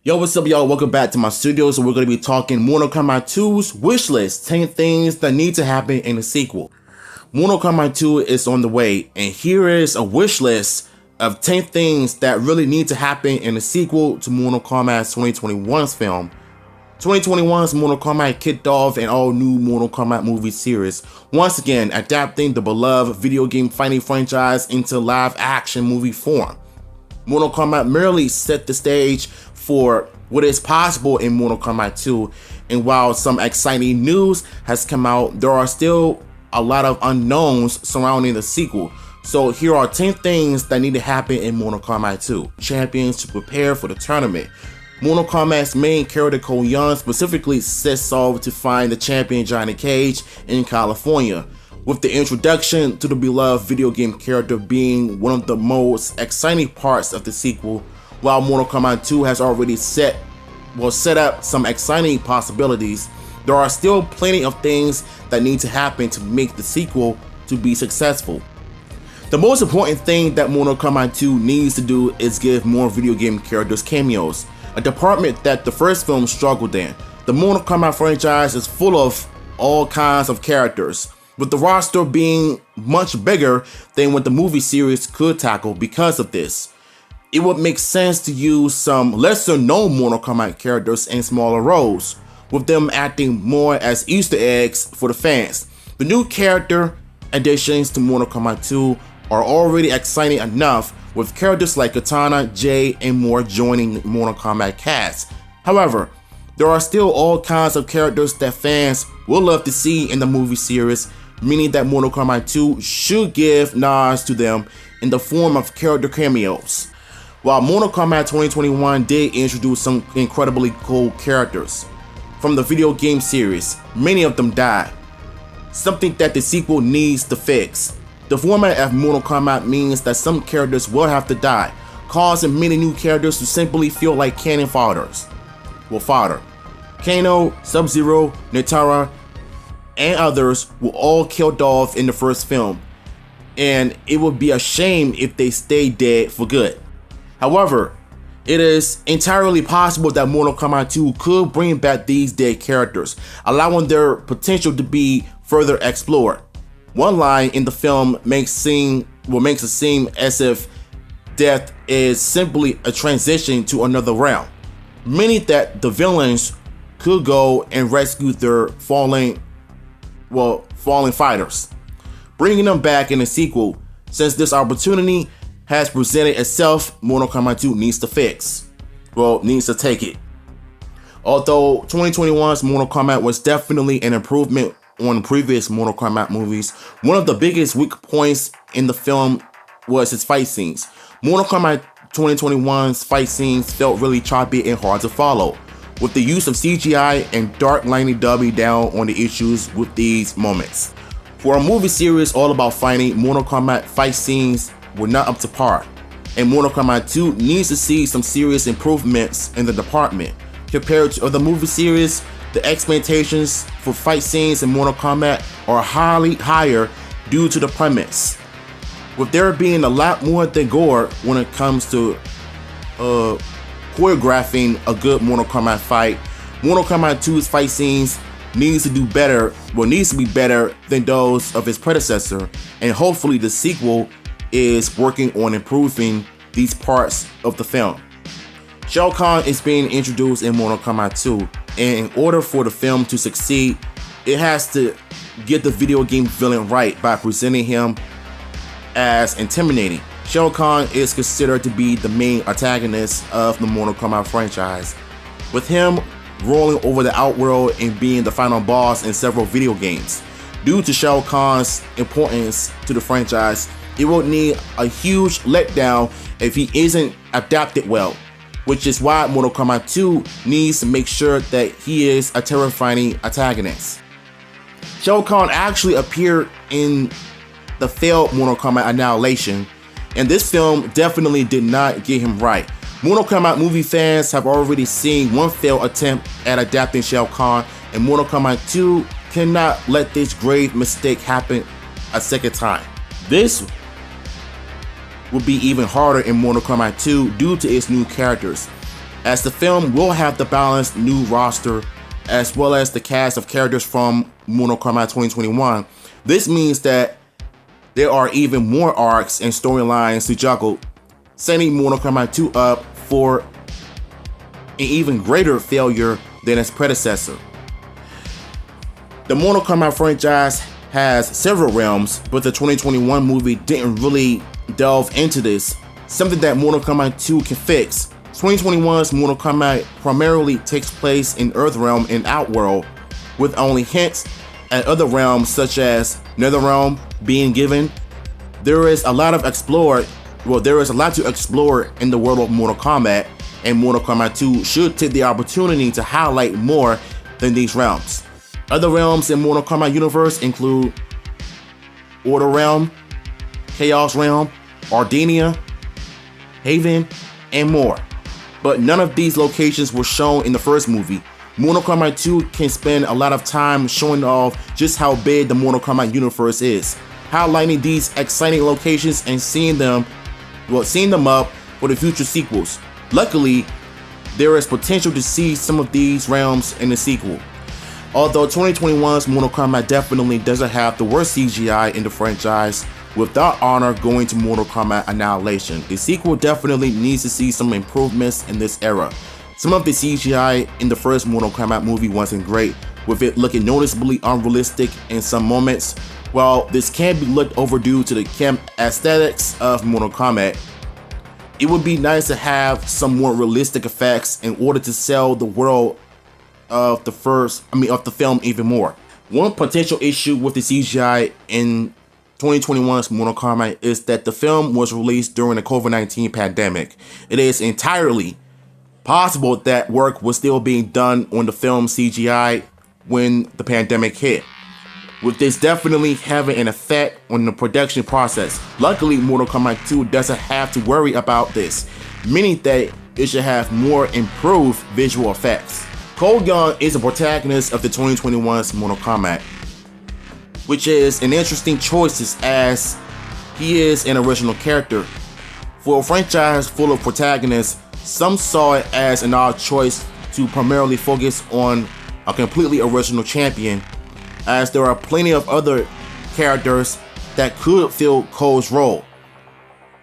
Yo, what's up, y'all? Welcome back to my studio. So we're going to be talking Mortal Kombat 2's Wishlist, 10 things that need to happen in the sequel. Mortal Kombat 2 is on the way, and here is a wish list of 10 things that really need to happen in the sequel to Mortal Kombat's 2021's film. 2021's Mortal Kombat kicked off an all-new Mortal Kombat movie series, once again adapting the beloved video game fighting franchise into live-action movie form. Mortal Kombat merely set the stage for what is possible in Mortal Kombat 2, and while some exciting news has come out, there are still a lot of unknowns surrounding the sequel. So here are 10 things that need to happen in Mortal Kombat 2. Champions to prepare for the tournament. Mortal Kombat's main character Cole Young specifically sets off to find the champion Johnny Cage in California, with the introduction to the beloved video game character being one of the most exciting parts of the sequel. While Mortal Kombat 2 has already set up some exciting possibilities, there are still plenty of things that need to happen to make the sequel to be successful. The most important thing that Mortal Kombat 2 needs to do is give more video game characters cameos, a department that the first film struggled in. The Mortal Kombat franchise is full of all kinds of characters, with the roster being much bigger than what the movie series could tackle. Because of this, it would make sense to use some lesser known Mortal Kombat characters in smaller roles, with them acting more as Easter eggs for the fans. The new character additions to Mortal Kombat 2 are already exciting enough, with characters like Katana, Jay, and more joining Mortal Kombat cast. However, there are still all kinds of characters that fans will love to see in the movie series, meaning that Mortal Kombat 2 should give nods to them in the form of character cameos. While Mortal Kombat 2021 did introduce some incredibly cool characters from the video game series, many of them died, something that the sequel needs to fix. The format of Mortal Kombat means that some characters will have to die, causing many new characters to simply feel like cannon fodder. Kano, Sub-Zero, Nitara, and others were all killed off in the first film, and it would be a shame if they stayed dead for good. However, it is entirely possible that Mortal Kombat 2 could bring back these dead characters, allowing their potential to be further explored. One line in the film makes it seem as if death is simply a transition to another realm, meaning that the villains could go and rescue their fallen fighters, bringing them back in the sequel. Since this opportunity has presented itself, Mortal Kombat 2 needs to take it. Although 2021's Mortal Kombat was definitely an improvement on previous Mortal Kombat movies, one of the biggest weak points in the film was its fight scenes. Mortal Kombat 2021's fight scenes felt really choppy and hard to follow, with the use of CGI and dark lighting doubling down on the issues with these moments. For a movie series all about fighting, Mortal Kombat fight scenes were not up to par, and Mortal Kombat 2 needs to see some serious improvements in the department. Compared to other movie series, the expectations for fight scenes in Mortal Kombat are highly higher due to the premise, with there being a lot more than gore when it comes to choreographing a good Mortal Kombat fight. Mortal Kombat 2's fight scenes needs to be better than those of its predecessor, and hopefully the sequel is working on improving these parts of the film. Shao Kahn is being introduced in Mortal Kombat 2, and in order for the film to succeed, it has to get the video game villain right by presenting him as intimidating. Shao Kahn is considered to be the main antagonist of the Mortal Kombat franchise, with him rolling over the outworld and being the final boss in several video games. Due to Shao Kahn's importance to the franchise, it will need a huge letdown if he isn't adapted well, which is why Mortal Kombat 2 needs to make sure that he is a terrifying antagonist. Shao Kahn actually appeared in the failed Mortal Kombat Annihilation, and this film definitely did not get him right. Mortal Kombat movie fans have already seen one failed attempt at adapting Shao Kahn, and Mortal Kombat 2 cannot let this grave mistake happen a second time. This will be even harder in Mortal Kombat 2 due to its new characters. as the film will have the balanced new roster as well as the cast of characters from Mortal Kombat 2021. This means that there are even more arcs and storylines to juggle, setting Mortal Kombat 2 up for an even greater failure than its predecessor. The Mortal Kombat franchise has several realms, but the 2021 movie didn't really delve into this, something that Mortal Kombat 2 can fix. 2021's Mortal Kombat primarily takes place in Earthrealm and Outworld, with only hints at other realms such as Netherrealm being given. There is a lot to explore in the world of Mortal Kombat, and Mortal Kombat 2 should take the opportunity to highlight more than these realms. Other realms in Mortal Kombat universe include Order Realm, Chaos Realm, Ardenia, Haven, and more. But none of these locations were shown in the first movie. Mortal Kombat 2 can spend a lot of time showing off just how big the Mortal Kombat universe is, highlighting these exciting locations and seeing them up for the future sequels. Luckily, there is potential to see some of these realms in the sequel. Although 2021's Mortal Kombat definitely doesn't have the worst CGI in the franchise, with that honor going to Mortal Kombat Annihilation, the sequel definitely needs to see some improvements in this era. Some of the CGI in the first Mortal Kombat movie wasn't great, with it looking noticeably unrealistic in some moments. While this can be looked over due to the camp aesthetics of Mortal Kombat, it would be nice to have some more realistic effects in order to sell the world of the film even more. One potential issue with the CGI in 2021's Mortal Kombat is that the film was released during the COVID-19 pandemic. It is entirely possible that work was still being done on the film's CGI when the pandemic hit, with this definitely having an effect on the production process. Luckily, Mortal Kombat 2 doesn't have to worry about this, meaning that it should have more improved visual effects. Cole Young is the protagonist of the 2021's Mortal Kombat, which is an interesting choice as he is an original character. For a franchise full of protagonists, some saw it as an odd choice to primarily focus on a completely original champion, as there are plenty of other characters that could fill Cole's role.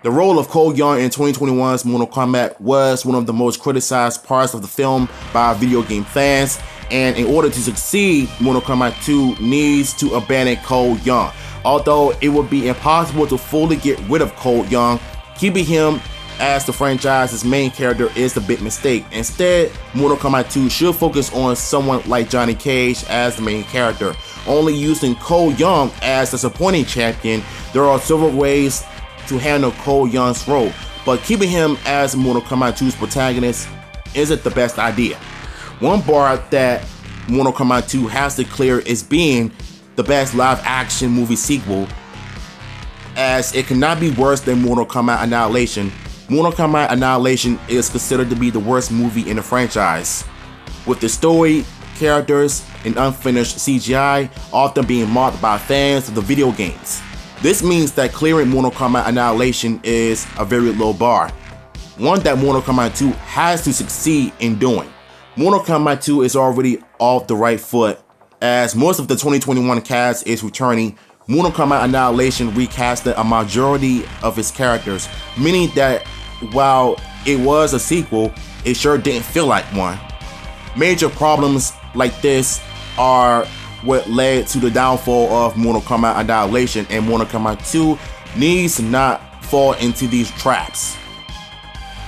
The role of Cole Young in 2021's Mortal Kombat was one of the most criticized parts of the film by video game fans, and in order to succeed, Mortal Kombat 2 needs to abandon Cole Young. Although it would be impossible to fully get rid of Cole Young, keeping him as the franchise's main character is a big mistake. Instead, Mortal Kombat 2 should focus on someone like Johnny Cage as the main character. Only using Cole Young as the supporting champion, there are several ways to handle Cole Young's role, but keeping him as Mortal Kombat 2's protagonist isn't the best idea. One bar that Mortal Kombat 2 has to clear is being the best live-action movie sequel, as it cannot be worse than Mortal Kombat Annihilation. Mortal Kombat Annihilation is considered to be the worst movie in the franchise, with the story, characters, and unfinished CGI often being mocked by fans of the video games. This means that clearing Mortal Kombat Annihilation is a very low bar, one that Mortal Kombat 2 has to succeed in doing. Mortal Kombat 2 is already off the right foot, as most of the 2021 cast is returning. Mortal Kombat Annihilation recasted a majority of its characters, meaning that while it was a sequel, it sure didn't feel like one. Major problems like this are what led to the downfall of Mortal Kombat Annihilation, and Mortal Kombat 2 needs to not fall into these traps.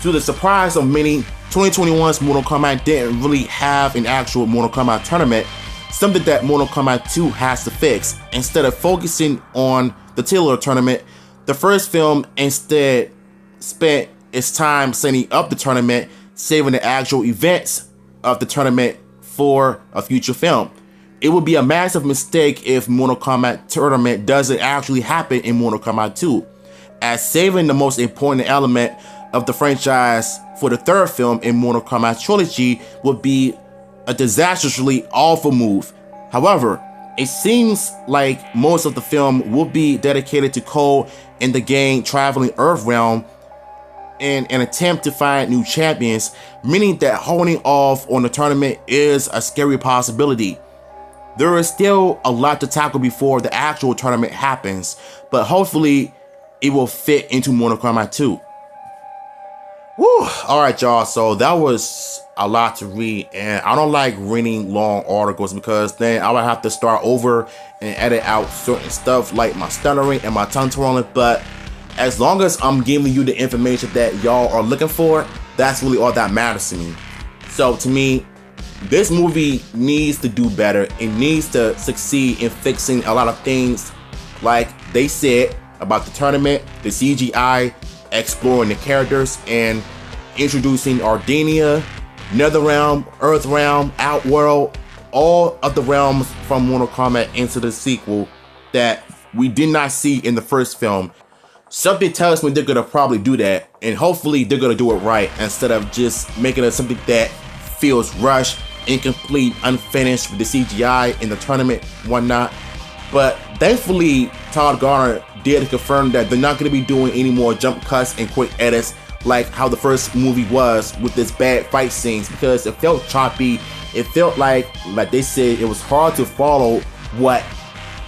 To the surprise of many, 2021's Mortal Kombat didn't really have an actual Mortal Kombat tournament, something that Mortal Kombat 2 has to fix. Instead of focusing on the titular tournament, the first film instead spent its time setting up the tournament, saving the actual events of the tournament for a future film. It would be a massive mistake if Mortal Kombat tournament doesn't actually happen in Mortal Kombat 2, as saving the most important element of the franchise for the third film in Mortal Kombat trilogy would be a disastrously awful move. However, it seems like most of the film will be dedicated to Cole in the game traveling Earthrealm, in an attempt to find new champions, meaning that holding off on the tournament is a scary possibility. There is still a lot to tackle before the actual tournament happens, but hopefully it will fit into Mortal Kombat 2. Woo! Alright, y'all, so that was a lot to read, and I don't like reading long articles because then I would have to start over and edit out certain stuff like my stuttering and my tongue twirling, but as long as I'm giving you the information that y'all are looking for, that's really all that matters to me. So to me, this movie needs to do better. It needs to succeed in fixing a lot of things like they said about the tournament, the CGI, exploring the characters, and introducing Ardenia, Netherrealm, Earthrealm, Outworld, all of the realms from Mortal Kombat into the sequel that we did not see in the first film. Something tells me they're gonna probably do that, and hopefully they're gonna do it right instead of just making it something that feels rushed, incomplete, unfinished with the CGI in the tournament, whatnot. But thankfully, Todd Garner did confirm that they're not going to be doing any more jump cuts and quick edits like how the first movie was with this bad fight scenes, because it felt choppy. It felt like they said, it was hard to follow what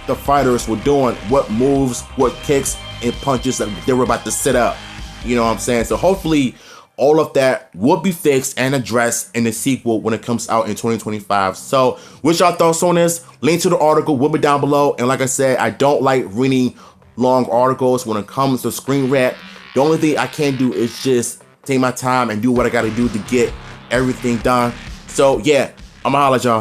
the fighters were doing, what moves, what kicks and punches that they were about to set up. You know what I'm saying? So hopefully all of that will be fixed and addressed in the sequel when it comes out in 2025. So what's y'all thoughts on this? Link to the article will be down below. And like I said, I don't like reading long articles when it comes to screen rap. The only thing I can do is just take my time and do what I gotta do to get everything done. So yeah, I'ma holla at y'all.